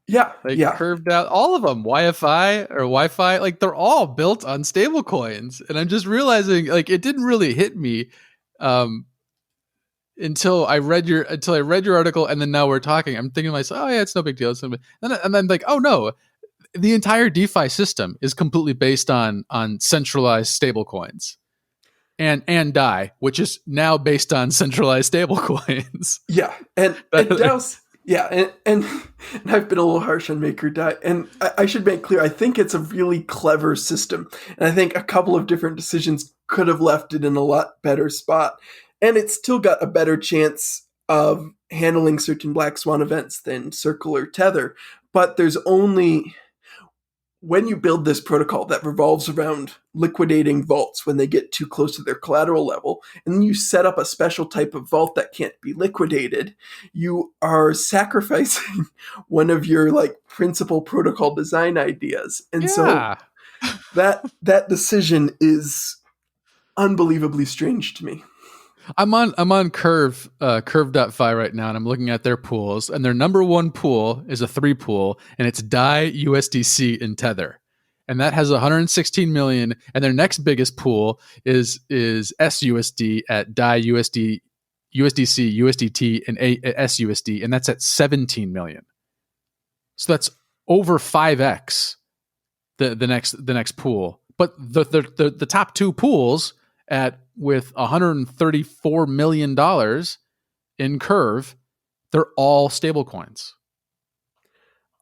Yeah. Like yeah. curved out, all of them, Wi-Fi, like they're all built on stable coins. And I'm just realizing, like, it didn't really hit me until I read your article, and then now we're talking. I'm thinking to myself, oh yeah, it's no big deal. And then like, oh no, the entire DeFi system is completely based on centralized stable coins. And Dai, which is now based on centralized stable coins. Yeah. And DAOs, yeah, and I've been a little harsh on Maker Dai, and I should make clear, I think it's a really clever system, and I think a couple of different decisions could have left it in a lot better spot, and it's still got a better chance of handling certain black swan events than Circle or Tether, but there's only, when you build this protocol that revolves around liquidating vaults when they get too close to their collateral level, and then you set up a special type of vault that can't be liquidated, you are sacrificing one of your like principal protocol design ideas. And so that decision is unbelievably strange to me. I'm on curve.fi right now, and I'm looking at their pools, and their number one pool is a 3 pool, and it's Dai, USDC, and Tether. And that has 116 million, and their next biggest pool is SUSD at Dai, USD, USDC, USDT, and SUSD, and that's at 17 million. So that's over 5x the next pool. But the top 2 pools with $134 million in Curve, they're all stable coins.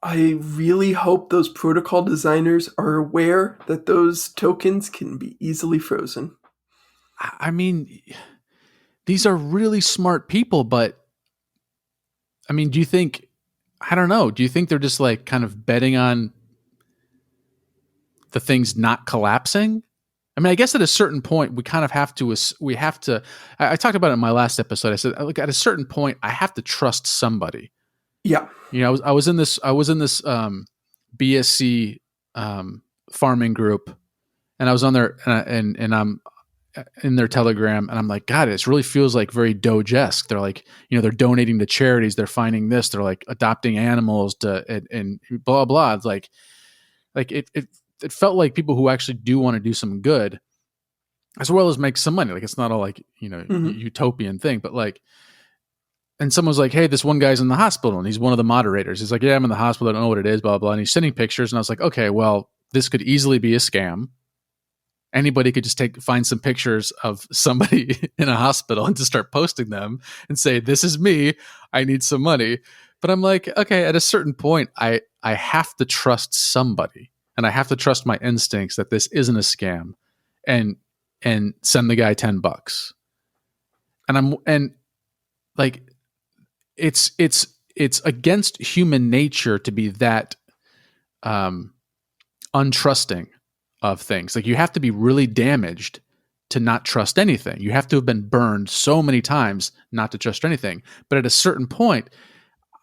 I really hope those protocol designers are aware that those tokens can be easily frozen. I mean, these are really smart people, but I mean, do you think, I don't know, do you think they're just like kind of betting on the things not collapsing? I mean, I guess at a certain point, we kind of have to, I talked about it in my last episode. I said, look, at a certain point, I have to trust somebody. Yeah. You know, I was in this BSC farming group, and I was on there and I'm in their Telegram, and I'm like, God, it really feels like very Doge-esque. They're like, you know, they're donating to charities. They're finding this. They're like adopting animals and blah, blah. It's like it felt like people who actually do want to do some good, as well as make some money. Like, it's not all like, you know, utopian thing, but like, and someone was like, hey, this one guy's in the hospital, and he's one of the moderators. He's like, yeah, I'm in the hospital. I don't know what it is, blah, blah, blah. And he's sending pictures. And I was like, okay, well, this could easily be a scam. Anybody could just find some pictures of somebody in a hospital and just start posting them and say, this is me. I need some money. But I'm like, okay, at a certain point, I have to trust somebody. And I have to trust my instincts that this isn't a scam, and send the guy $10. And like, it's against human nature to be that untrusting of things. Like, you have to be really damaged to not trust anything. You have to have been burned so many times not to trust anything. But at a certain point,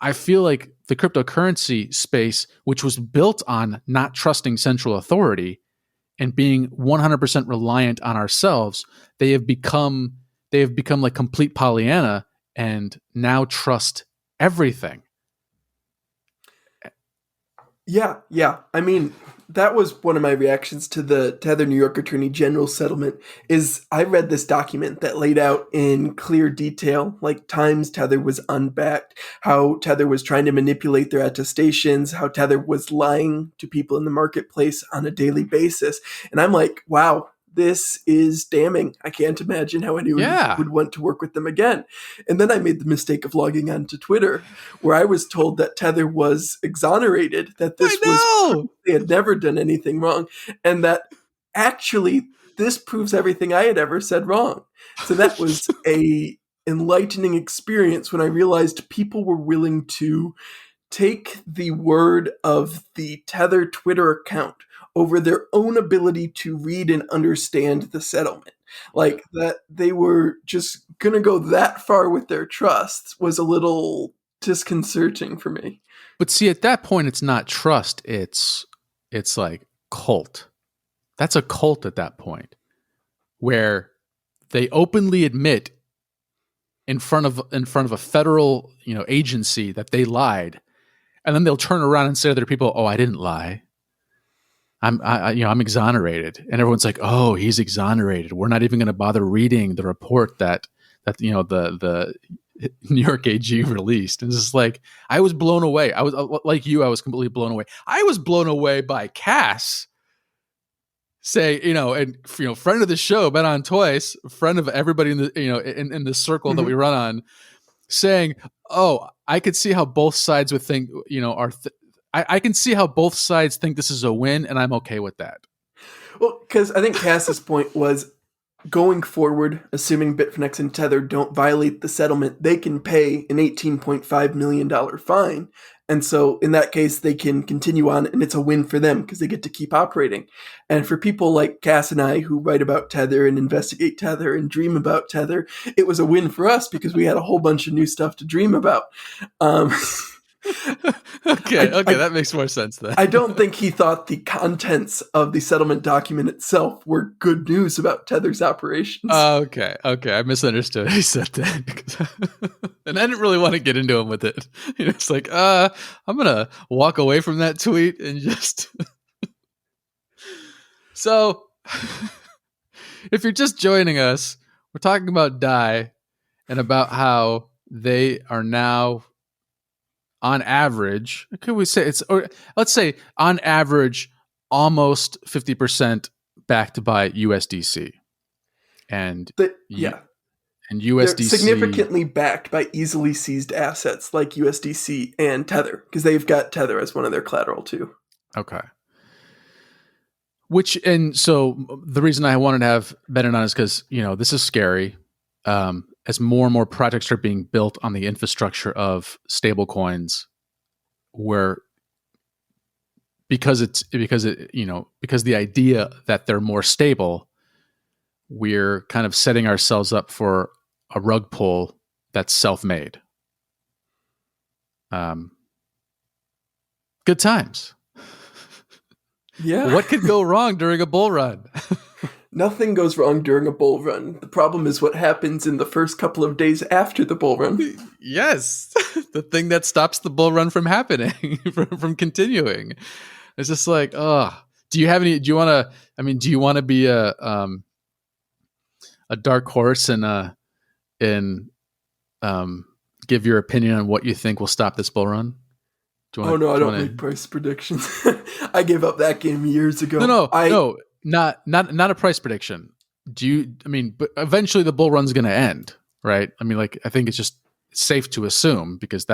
I feel like the cryptocurrency space, which was built on not trusting central authority and being 100% reliant on ourselves, they have become like complete Pollyanna and now trust everything. Yeah. I mean, that was one of my reactions to the Tether New York Attorney General settlement. Is I read this document that laid out in clear detail, like times Tether was unbacked, how Tether was trying to manipulate their attestations, how Tether was lying to people in the marketplace on a daily basis. And I'm like, wow, this is damning. I can't imagine how anyone would want to work with them again. And then I made the mistake of logging onto Twitter, where I was told that Tether was exonerated, that this was they had never done anything wrong, and that actually this proves everything I had ever said wrong. So that was a enlightening experience when I realized people were willing to take the word of the Tether Twitter account over their own ability to read and understand the settlement. Like that they were just going to go that far with their trusts was a little disconcerting for me. But see, at that point, it's not trust. It's like cult. That's a cult at that point, where they openly admit in front of a federal, agency that they lied, and then they'll turn around and say to their people, "Oh, I didn't lie. I'm exonerated," and everyone's like, "Oh, he's exonerated. We're not even going to bother reading the report that the New York AG released." And it's just like, I was blown away. I was like you. I was completely blown away. I was blown away by Cass say, friend of the show, been on twice, friend of everybody in the in the circle that we run on, saying, "Oh, I could see how both sides would think, I can see how both sides think this is a win, and I'm okay with that." Well, because I think Cass's point was, going forward, assuming Bitfinex and Tether don't violate the settlement, they can pay an $18.5 million fine. And so in that case, they can continue on, and it's a win for them because they get to keep operating. And for people like Cass and I who write about Tether and investigate Tether and dream about Tether, it was a win for us because we had a whole bunch of new stuff to dream about. Okay, that makes more sense then. I don't think he thought the contents of the settlement document itself were good news about Tether's operations. Okay, I misunderstood. He said that, and I didn't really want to get into him with it. It's like, I'm gonna walk away from that tweet and just. So, if you're just joining us, we're talking about Dai and about how they are now, on average, could we say let's say on average, almost 50% backed by USDC, and and USDC they're significantly backed by easily seized assets like USDC and Tether, because they've got Tether as one of their collateral too. Okay. And so the reason I wanted to have Bennett on is because this is scary. As more and more projects are being built on the infrastructure of stablecoins, because the idea that they're more stable, we're kind of setting ourselves up for a rug pull that's self-made. Good times. Yeah. What could go wrong during a bull run? Nothing goes wrong during a bull run. The problem is what happens in the first couple of days after the bull run. Yes. The thing that stops the bull run from happening, from continuing. It's just like, do you want to be a dark horse and give your opinion on what you think will stop this bull run? I don't make price predictions. I gave up that game years ago. No. Not a price prediction. But eventually the bull run's going to end, right? I think it's just safe to assume, because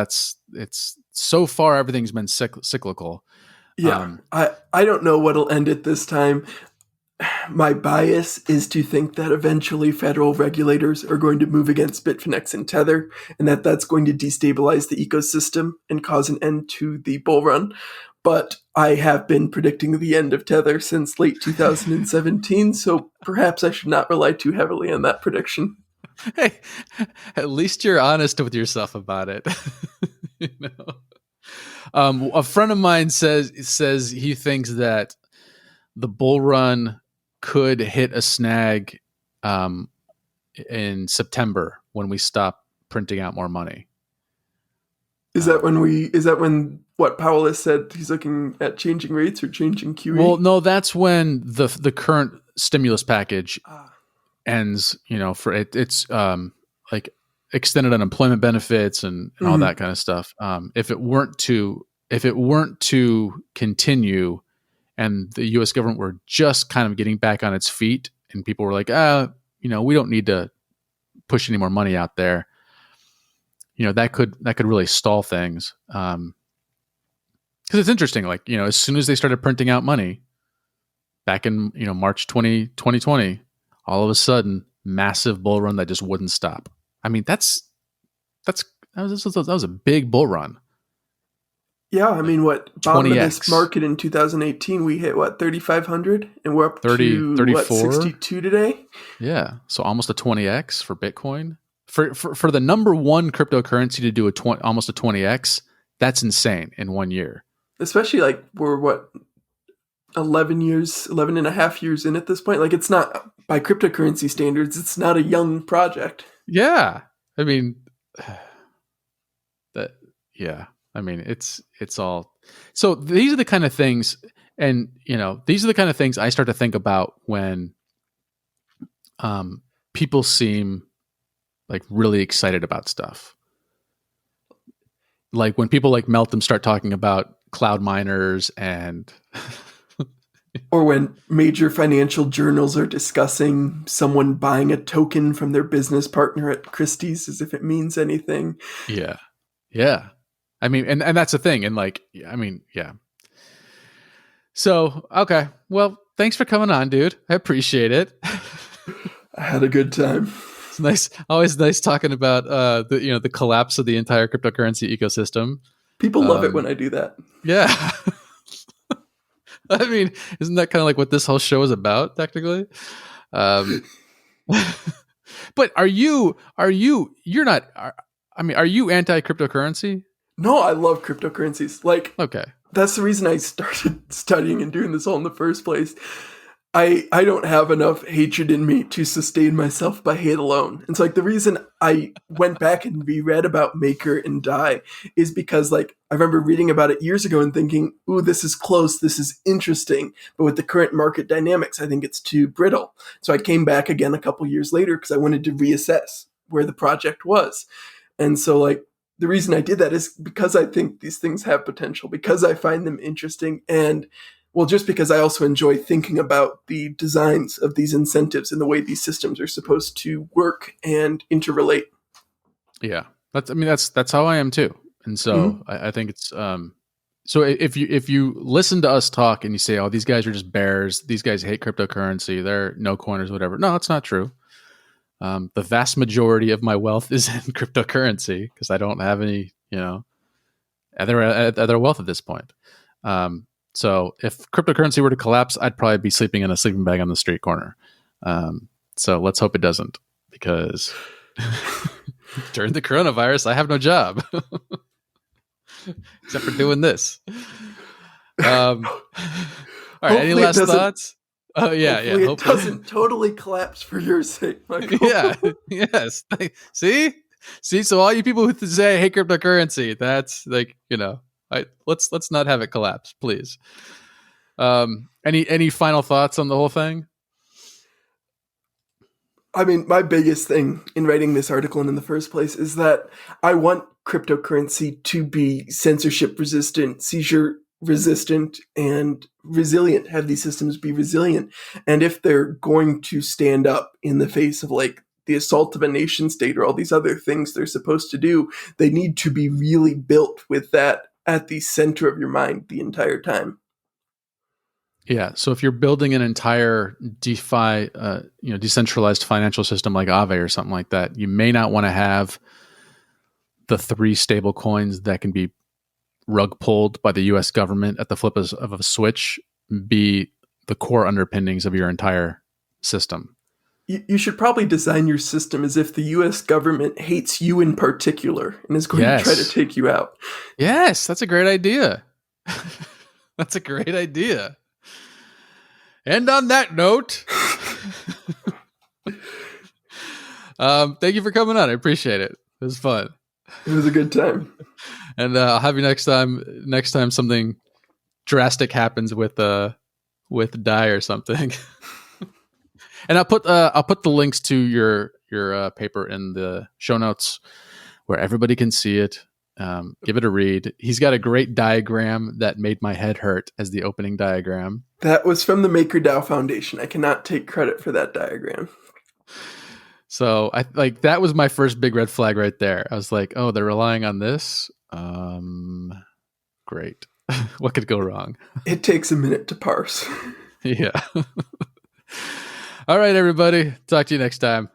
it's so far everything's been cyclical. Yeah. I don't know what'll end it this time. My bias is to think that eventually federal regulators are going to move against Bitfinex and Tether, and that's going to destabilize the ecosystem and cause an end to the bull run. But I have been predicting the end of Tether since late 2017, so perhaps I should not rely too heavily on that prediction. Hey, at least you're honest with yourself about it. A friend of mine says he thinks that the bull run could hit a snag in September when we stop printing out more money. Is that when what Powell has said he's looking at changing rates or changing QE? Well, no, that's when the current stimulus package ends. For it's like extended unemployment benefits and all that kind of stuff. If it weren't to continue, and the U.S. government were just kind of getting back on its feet and people were like, we don't need to push any more money out there. That could really stall things. Because it's interesting, like, as soon as they started printing out money back in, March 2020, all of a sudden, massive bull run that just wouldn't stop. I mean, that was a big bull run. Yeah, I mean, bottom of 20x. this market in 2018, we hit 3,500, and we're up 30, to 34? 62 today. Yeah, so almost a 20x for Bitcoin. For the number one cryptocurrency to do almost a 20x, that's insane in 1 year. Especially like we're 11 and a half years in at this point. Like, it's not, by cryptocurrency standards, it's not a young project. Yeah, I mean, it's all. So these are the kind of things, and these are the kind of things I start to think about when people seem like really excited about stuff. Like when people like Meltem start talking about cloud miners and or when major financial journals are discussing someone buying a token from their business partner at Christie's as if it means anything. Yeah. I mean, and that's the thing. And like, I mean, yeah. So, okay. Well, thanks for coming on, dude. I appreciate it. I had a good time. It's nice. Always nice talking about the collapse of the entire cryptocurrency ecosystem. People love it when I do that. Yeah. I mean, isn't that kind of like what this whole show is about, technically? But are you anti-cryptocurrency? No, I love cryptocurrencies. Like, okay, that's the reason I started studying and doing this all in the first place. I don't have enough hatred in me to sustain myself by hate alone. And so, like, the reason I went back and reread about Maker and Dai is because, like, I remember reading about it years ago and thinking, ooh, this is close, this is interesting. But with the current market dynamics, I think it's too brittle. So I came back again a couple years later because I wanted to reassess where the project was. And so, like, the reason I did that is because I think these things have potential, because I find them interesting, and well, just because I also enjoy thinking about the designs of these incentives and the way these systems are supposed to work and interrelate. Yeah, that's how I am too. And so I think it's so if you listen to us talk and you say, oh, these guys are just bears, these guys hate cryptocurrency, they're no coiners, whatever. No, it's not true. The vast majority of my wealth is in cryptocurrency because I don't have any, other wealth at this point. So if cryptocurrency were to collapse, I'd probably be sleeping in a sleeping bag on the street corner. So let's hope it doesn't, because during the coronavirus, I have no job except for doing this. All right. Any last thoughts? Oh yeah, hopefully it doesn't totally collapse for your sake, Michael. Yeah. Yes. See. So all you people who say I hate cryptocurrency, that's like, let's not have it collapse, please. Any final thoughts on the whole thing? I mean, my biggest thing in writing this article in the first place is that I want cryptocurrency to be censorship resistant, seizure resistant, and resilient, have these systems be resilient. And if they're going to stand up in the face of like the assault of a nation state or all these other things they're supposed to do, they need to be really built with that at the center of your mind the entire time. Yeah. So if you're building an entire DeFi, decentralized financial system like Aave or something like that, you may not want to have the 3 stable coins that can be rug pulled by the U.S. government at the flip of a switch be the core underpinnings of your entire system. You should probably design your system as if the U.S. government hates you in particular and is going to try to take you out. Yes, that's a great idea. That's a great idea. And on that note, thank you for coming on. I appreciate it. It was fun. It was a good time. And I'll have you next time. Next time something drastic happens with Dai or something. And I'll put the links to your paper in the show notes where everybody can see it. Give it a read. He's got a great diagram that made my head hurt as the opening diagram. That was from the Maker Dai Foundation. I cannot take credit for that diagram. So that was my first big red flag right there. I was like, oh, they're relying on this. Great. What could go wrong? It takes a minute to parse. Yeah. All right, everybody. Talk to you next time.